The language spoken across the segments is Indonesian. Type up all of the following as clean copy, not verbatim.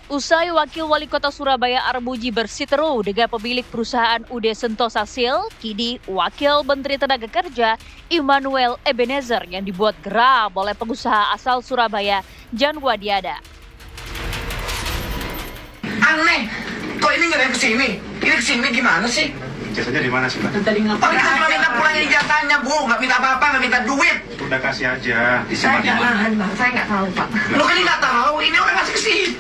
Usai Wakil Wali Kota Surabaya Armuji bersiteru dengan pemilik perusahaan UD Sentosa Steel, kini Wakil Menteri Tenaga Kerja Immanuel Ebenezer yang dibuat geram oleh pengusaha asal Surabaya, Jan Wadiada. Aneh, kok ini nggak ada kesini? Ini kesini gimana sih? Ijazahnya di mana sih, Pak? Tadi ngapain? Oh, kita cuma minta pulang ijazahnya, Bu. Nggak minta apa-apa, nggak minta duit. Udah kasih aja. Saya nggak tahan, Bang. Saya nggak tahu, Pak. Lo kan nggak tahu, ini orang ngasih kesini.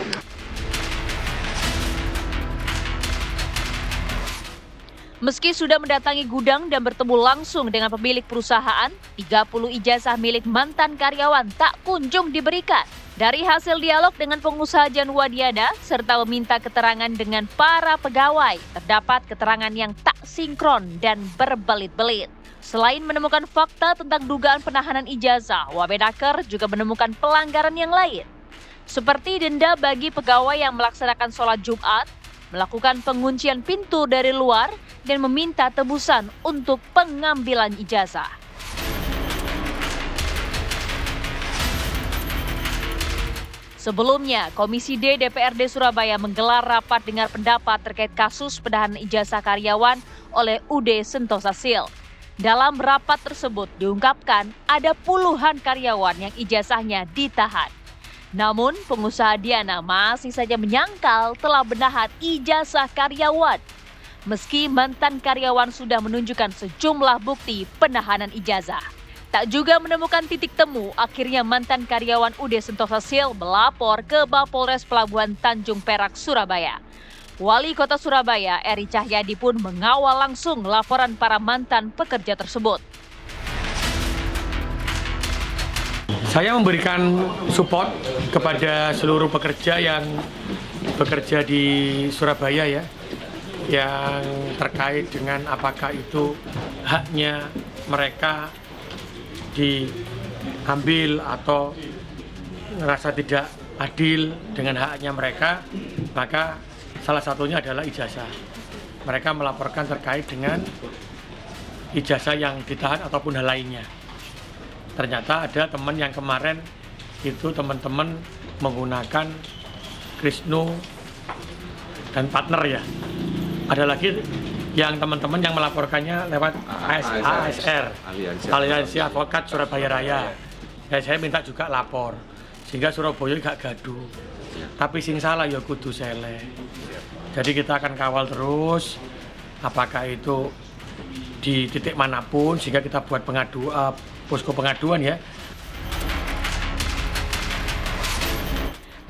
Meski sudah mendatangi gudang dan bertemu langsung dengan pemilik perusahaan, 30 ijazah milik mantan karyawan tak kunjung diberikan. Dari hasil dialog dengan pengusaha Jan Wadiada serta meminta keterangan dengan para pegawai, terdapat keterangan yang tak sinkron dan berbelit-belit. Selain menemukan fakta tentang dugaan penahanan ijazah, Wamenaker juga menemukan pelanggaran yang lain. Seperti denda bagi pegawai yang melaksanakan sholat Jumat, melakukan penguncian pintu dari luar, dan meminta tebusan untuk pengambilan ijazah. Sebelumnya, Komisi D DPRD Surabaya menggelar rapat dengar pendapat terkait kasus penahanan ijazah karyawan oleh UD Sentosa Steel. Dalam rapat tersebut diungkapkan ada puluhan karyawan yang ijazahnya ditahan. Namun, pengusaha Diana masih saja menyangkal telah menahan ijazah karyawan. Meski mantan karyawan sudah menunjukkan sejumlah bukti penahanan ijazah. Tak juga menemukan titik temu, akhirnya mantan karyawan UD Sentosa Steel melapor ke Mapolres Pelabuhan Tanjung Perak, Surabaya. Wali Kota Surabaya, Eri Cahyadi pun mengawal langsung laporan para mantan pekerja tersebut. Saya memberikan support kepada seluruh pekerja yang bekerja di Surabaya ya, yang terkait dengan apakah itu haknya mereka diambil atau merasa tidak adil dengan haknya mereka, maka salah satunya adalah ijazah. Mereka melaporkan terkait dengan ijazah yang ditahan ataupun hal lainnya. Ternyata ada teman yang kemarin itu teman-teman menggunakan Krisnu dan partner ya. Ada lagi yang teman-teman yang melaporkannya lewat ASR, Aliansi Advokat Surabaya Raya. Ya, saya minta juga lapor, sehingga Surabaya gak gaduh. Tapi sing salah ya kudu seleh. Jadi kita akan kawal terus, apakah itu di titik manapun, sehingga kita buat posko pengaduan ya.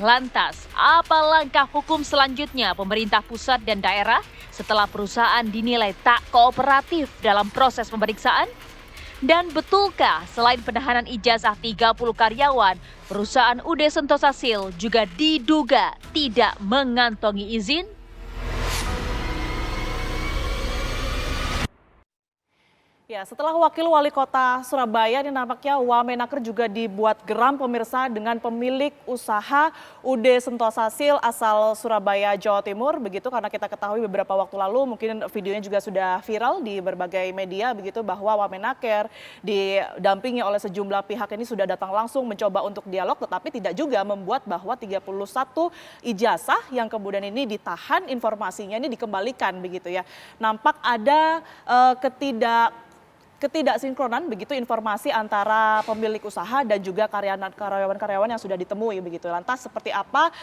Lantas, apa langkah hukum selanjutnya pemerintah pusat dan daerah setelah perusahaan dinilai tak kooperatif dalam proses pemeriksaan? Dan betulkah selain penahanan ijazah 30 karyawan, perusahaan UD Sentosa Steel juga diduga tidak mengantongi izin? Ya, setelah Wakil Wali Kota Surabaya, ini nampaknya Wamenaker juga dibuat geram pemirsa dengan pemilik usaha UD Sentosa Steel asal Surabaya, Jawa Timur. Begitu karena kita ketahui beberapa waktu lalu, mungkin videonya juga sudah viral di berbagai media, begitu bahwa Wamenaker didampingi oleh sejumlah pihak ini sudah datang langsung mencoba untuk dialog, tetapi tidak juga membuat bahwa 31 ijazah yang kemudian ini ditahan, informasinya ini dikembalikan begitu ya. Nampak ada ketidaksinkronan begitu informasi antara pemilik usaha dan juga karyawan-karyawan yang sudah ditemui begitu. Lantas seperti apa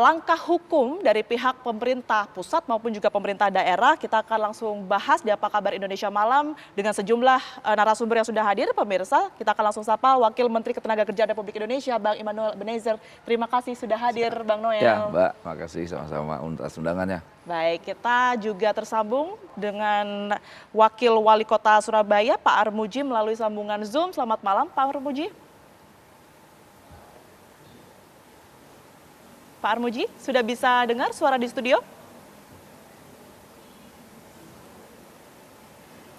langkah hukum dari pihak pemerintah pusat maupun juga pemerintah daerah? Kita akan langsung bahas di Apa Kabar Indonesia Malam dengan sejumlah narasumber yang sudah hadir pemirsa. Kita akan langsung sapa Wakil Menteri Ketenagakerjaan Republik Indonesia Bang Immanuel Ebenezer. Terima kasih sudah hadir Bang Noel. Ya Mbak, makasih sama-sama atas undangannya. Baik, kita juga tersambung dengan Wakil Wali Kota Surabaya, Pak Armuji melalui sambungan Zoom. Selamat malam, Pak Armuji. Pak Armuji, sudah bisa dengar suara di studio?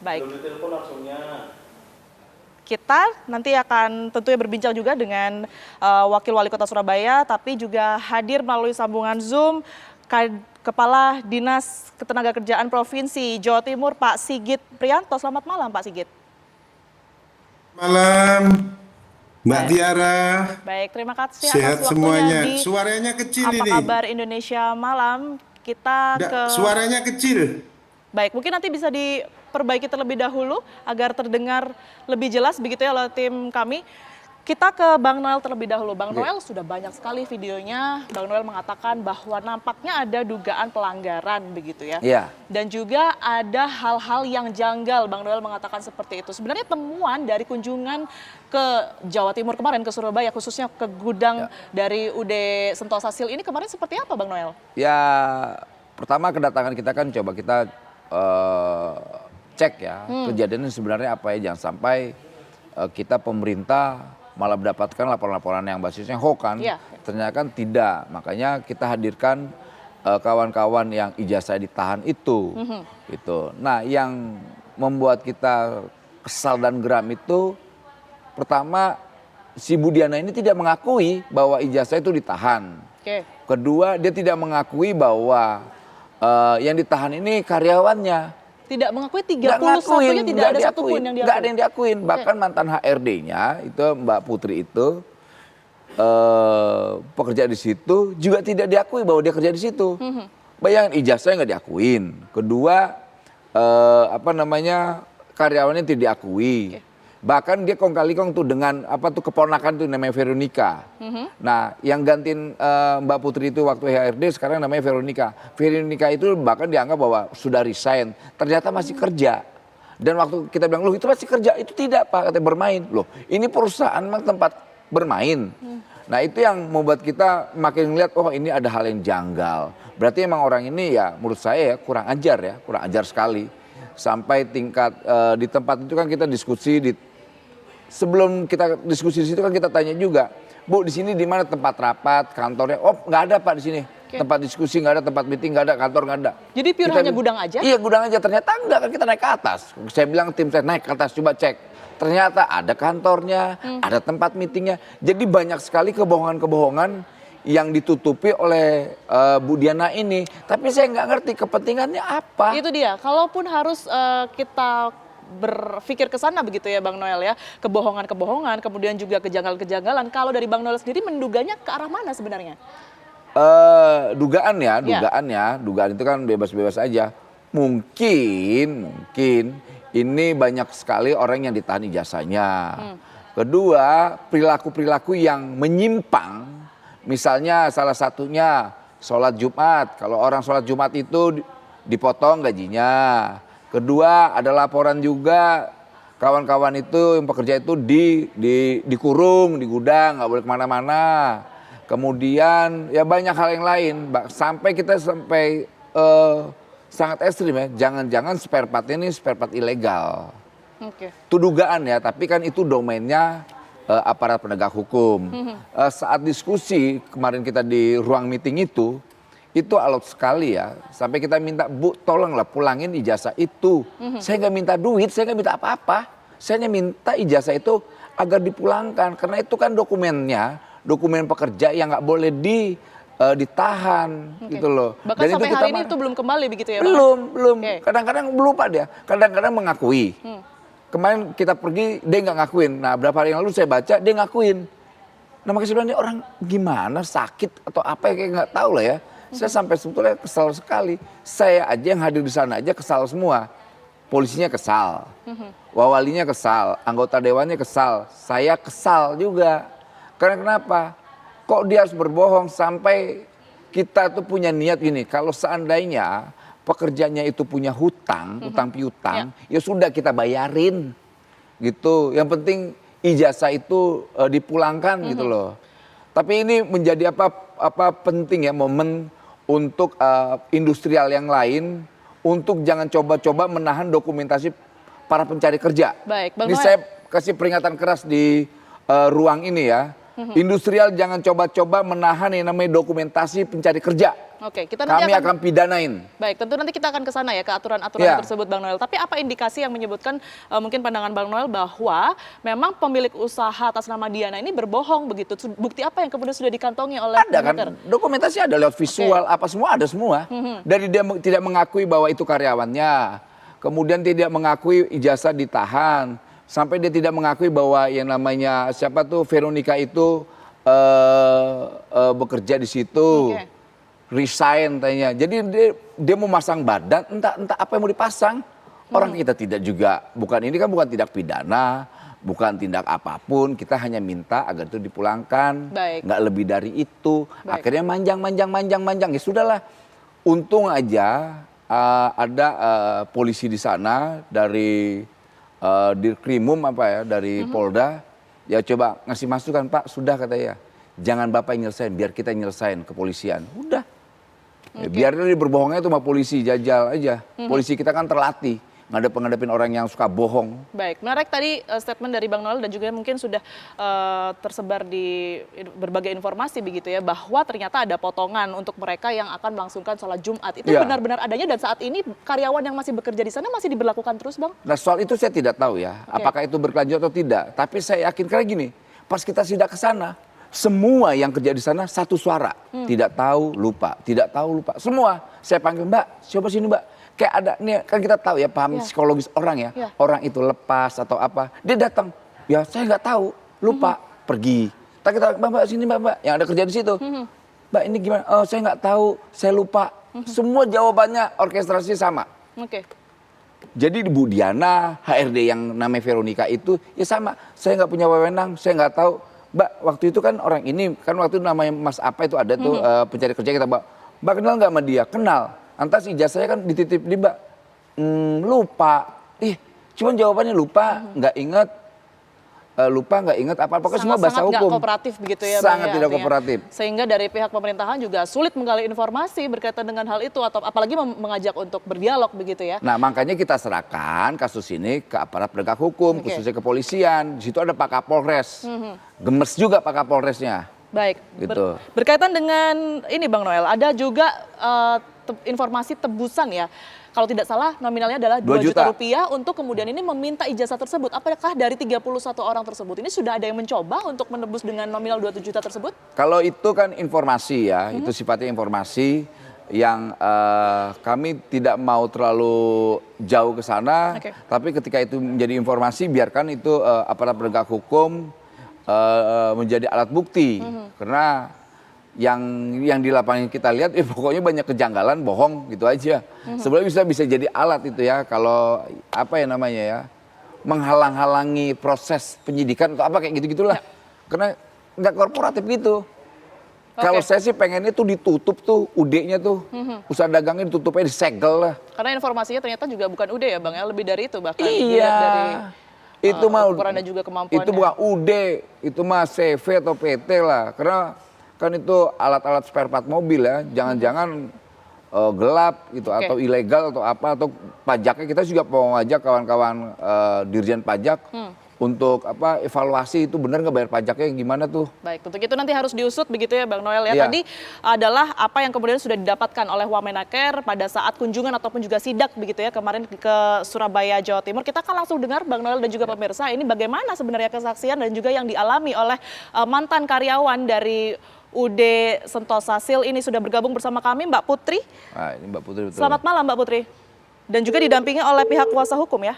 Baik. Kita nanti akan tentunya berbincang juga dengan Wakil Wali Kota Surabaya, tapi juga hadir melalui sambungan Zoom Kepala Dinas Ketenagakerjaan Provinsi Jawa Timur, Pak Sigit Prianto. Selamat malam, Pak Sigit. Malam. Mbak Tiara, Baik, terima kasih sehat atas waktunya semuanya. di Suaranya kecil Apa ini. Kabar Indonesia Malam. Kita Suaranya kecil. Baik, mungkin nanti bisa diperbaiki terlebih dahulu agar terdengar lebih jelas begitu ya oleh tim kami. Kita ke Bang Noel terlebih dahulu. Bang Noel sudah banyak sekali videonya. Bang Noel mengatakan bahwa nampaknya ada dugaan pelanggaran begitu ya. Iya. Dan juga ada hal-hal yang janggal. Bang Noel mengatakan seperti itu. Sebenarnya temuan dari kunjungan ke Jawa Timur kemarin, ke Surabaya, khususnya ke gudang dari UD Sentosa Sil ini kemarin seperti apa Bang Noel? Ya, pertama kedatangan kita kan coba kita cek ya kejadiannya sebenarnya apa ya, jangan sampai kita pemerintah malah mendapatkan laporan-laporan yang basisnya hoax kan. Ternyata kan tidak, makanya kita hadirkan kawan-kawan yang ijazah ditahan itu. Gitu. Nah, yang membuat kita kesal dan geram itu pertama si Budiana ini tidak mengakui bahwa ijazah itu ditahan. Kedua, dia tidak mengakui bahwa yang ditahan ini karyawannya. Tidak mengakui 31-nya tidak ada satupun yang diakui. Nggak ada yang diakuin. Bahkan mantan HRD-nya itu Mbak Putri itu pekerja di situ juga tidak diakui bahwa dia kerja di situ. Bayangin ijazahnya nggak diakuin. Kedua karyawannya tidak diakui. Bahkan dia kong kali kong tuh dengan keponakan tuh namanya Veronica. Nah, yang gantiin Mbak Putri itu waktu HRD sekarang namanya Veronica. Veronica itu bahkan dianggap bahwa sudah resign, ternyata masih kerja. Dan waktu kita bilang, loh itu masih kerja, itu tidak Pak, katanya bermain. Loh ini perusahaan memang tempat bermain. Nah itu yang membuat kita makin ngeliat, oh ini ada hal yang janggal. Berarti emang orang ini ya menurut saya ya kurang ajar sekali. Sampai tingkat di tempat itu kan kita diskusi sebelum kita diskusi di situ kan kita tanya juga, Bu di sini di mana tempat rapat, kantornya? Oh nggak ada Pak di sini. Tempat diskusi nggak ada, tempat meeting nggak ada, kantor nggak ada. Jadi pure hanya gudang aja? Iya gudang aja, ternyata enggak kan kita naik ke atas. Saya bilang tim saya naik ke atas coba cek. Ternyata ada kantornya, ada tempat meetingnya. Jadi banyak sekali kebohongan-kebohongan yang ditutupi oleh Bu Diana ini. Tapi saya nggak ngerti kepentingannya apa. Itu dia, kalaupun harus kita berpikir ke sana begitu ya Bang Noel ya. Kebohongan-kebohongan, kemudian juga kejanggalan-kejanggalan. Kalau dari Bang Noel sendiri menduganya ke arah mana sebenarnya? Dugaan itu kan bebas-bebas aja. Mungkin ini banyak sekali orang yang ditahan ijazahnya. Kedua, perilaku-perilaku yang menyimpang. Misalnya salah satunya sholat Jumat. Kalau orang sholat Jumat itu dipotong gajinya. Kedua, ada laporan juga kawan-kawan itu yang pekerja itu dikurung di gudang, nggak boleh kemana-mana. Kemudian ya banyak hal yang lain. Sampai sangat ekstrim ya. Jangan-jangan spare part ini spare part ilegal. Itu dugaan ya, tapi kan itu domainnya aparat penegak hukum. Saat diskusi kemarin kita di ruang meeting itu alot sekali ya. Sampai kita minta, Bu tolonglah pulangin ijazah itu. Saya nggak minta duit, saya nggak minta apa-apa. Saya hanya minta ijazah itu agar dipulangkan. Karena itu kan dokumennya, dokumen pekerja yang nggak boleh ditahan gitu loh. Bahkan Dan sampai itu hari ini itu belum kembali begitu ya Bang? Belum. Kadang-kadang lupa dia, kadang-kadang mengakui. Kemarin kita pergi, dia nggak ngakuin. Nah berapa hari yang lalu saya baca, dia ngakuin. Nah makanya sebenarnya orang gimana, sakit atau apa ya, kayak nggak tahu lah ya. Saya sampai sebetulnya kesal sekali. Saya aja yang hadir di sana aja kesal semua. Polisinya kesal, wawalinya kesal, anggota dewannya kesal. Saya kesal juga. Karena kenapa? Kok dia harus berbohong sampai kita tuh punya niat gini. Kalau seandainya pekerjanya itu punya hutang piutang, ya sudah kita bayarin. Gitu. Yang penting ijazah itu dipulangkan gitu loh. Tapi ini menjadi apa penting ya momen untuk industrial yang lain untuk jangan coba-coba menahan dokumentasi para pencari kerja. Baik, Bang Ini Noel. saya kasih peringatan keras di ruang ini ya. Industrial jangan coba-coba menahan yang namanya dokumentasi pencari kerja. Oke, kita nanti Kami akan pidanain. Baik, tentu nanti kita akan ke sana ya, ke aturan-aturan tersebut Bang Noel. Tapi apa indikasi yang menyebutkan mungkin pandangan Bang Noel bahwa memang pemilik usaha atas nama Diana ini berbohong begitu? Bukti apa yang kemudian sudah dikantongi oleh Ada kan, dokumentasi ada lewat visual, apa semua ada semua. Dari dia tidak mengakui bahwa itu karyawannya, kemudian tidak mengakui ijazah ditahan, sampai dia tidak mengakui bahwa yang namanya siapa tuh Veronica itu bekerja di situ, resign tanya. Jadi dia mau masang badan, entah apa yang mau dipasang. Orang kita tidak juga, ini kan bukan tindak pidana, bukan tindak apapun, kita hanya minta agar itu dipulangkan, nggak lebih dari itu. Akhirnya manjang, ya sudahlah. Untung aja ada polisi di sana dari Dirkrimum dari Polda, ya coba ngasih masukan, Pak, sudah katanya, jangan Bapak nyelesain, biar kita nyelesain kepolisian. Udah, biar dia berbohongnya itu sama polisi, jajal aja. Polisi kita kan terlatih ngadepin orang yang suka bohong. Baik, menarik tadi statement dari Bang Noel dan juga mungkin sudah tersebar di berbagai informasi begitu ya, bahwa ternyata ada potongan untuk mereka yang akan melangsungkan sholat Jumat. Itu benar-benar adanya dan saat ini karyawan yang masih bekerja di sana masih diberlakukan terus, Bang? Nah, soal itu saya tidak tahu ya, apakah itu berkelanjut atau tidak. Tapi saya yakin karena gini, pas kita sidak ke sana, semua yang kerja di sana satu suara. Tidak tahu, lupa. Tidak tahu, lupa. Semua. Saya panggil, Mbak, coba sini, Mbak. Kayak ada, nih kan kita tahu ya, paham psikologis orang ya. Orang itu lepas atau apa. Dia datang, ya saya nggak tahu, lupa, pergi. Tak kita, Mbak, sini Mbak, yang ada kerja di situ. Mbak, ini gimana? Oh, saya nggak tahu, saya lupa. Semua jawabannya orkestrasi sama. Jadi Bu Diana, HRD yang namanya Veronica itu, ya sama. Saya nggak punya wewenang, saya nggak tahu. Mbak, waktu itu kan orang ini, kan waktu itu namanya Mas apa itu ada tuh pencari kerja kita, Mbak kenal nggak sama dia? Kenal. Antas ijazahnya kan dititip di Mbak. Lupa. Cuman jawabannya lupa, nggak inget. Nggak inget apa-apa. Pokoknya semua bahasa hukum. Sangat nggak kooperatif begitu ya, Bang, sangat tidak kooperatif. Sehingga dari pihak pemerintahan juga sulit menggali informasi berkaitan dengan hal itu, atau apalagi mengajak untuk berdialog begitu ya. Nah, makanya kita serahkan kasus ini ke aparat penegak hukum, khususnya kepolisian. Di situ ada Pak Kapolres. Gemes juga Pak Kapolresnya. Baik, gitu. Berkaitan dengan ini Bang Noel, ada juga informasi tebusan ya. Kalau tidak salah nominalnya adalah 2 juta rupiah untuk kemudian ini meminta ijazah tersebut. Apakah dari 31 orang tersebut ini sudah ada yang mencoba untuk menebus dengan nominal 27 juta tersebut? Kalau itu kan informasi ya, itu sifatnya informasi yang kami tidak mau terlalu jauh ke sana. Tapi ketika itu menjadi informasi, biarkan itu aparat penegak hukum menjadi alat bukti. Karena yang di lapangan kita lihat, pokoknya banyak kejanggalan, bohong gitu aja. Sebenarnya bisa jadi alat itu ya, kalau apa ya namanya ya, menghalang-halangi proses penyidikan atau apa kayak gitu-gitulah. Karena nggak korporatif gitu. Kalau saya sih pengennya tuh ditutup tuh UD-nya tuh, usaha dagangnya ditutupnya, disegel lah. Karena informasinya ternyata juga bukan UD ya Bang, ya lebih dari itu bahkan. Iya. Dari itu mah ukuran dan juga kemampuannya. Itu bukan UD, itu mah CV atau PT lah. Karena kan itu alat-alat spare part mobil ya, jangan-jangan gelap gitu atau ilegal atau apa, atau pajaknya kita juga mau ngajak kawan-kawan Dirjen Pajak untuk apa evaluasi itu benar nggak bayar pajaknya gimana tuh. Baik, untuk itu nanti harus diusut begitu ya Bang Noel ya. Tadi adalah apa yang kemudian sudah didapatkan oleh Wamenaker pada saat kunjungan ataupun juga sidak begitu ya kemarin ke Surabaya, Jawa Timur. Kita akan langsung dengar Bang Noel dan juga pemirsa ini bagaimana sebenarnya kesaksian dan juga yang dialami oleh mantan karyawan dari UD Sentosa Sil ini. Sudah bergabung bersama kami Mbak Putri. Ini Mbak Putri betul. Selamat malam Mbak Putri. Dan juga didampingi oleh pihak kuasa hukum ya.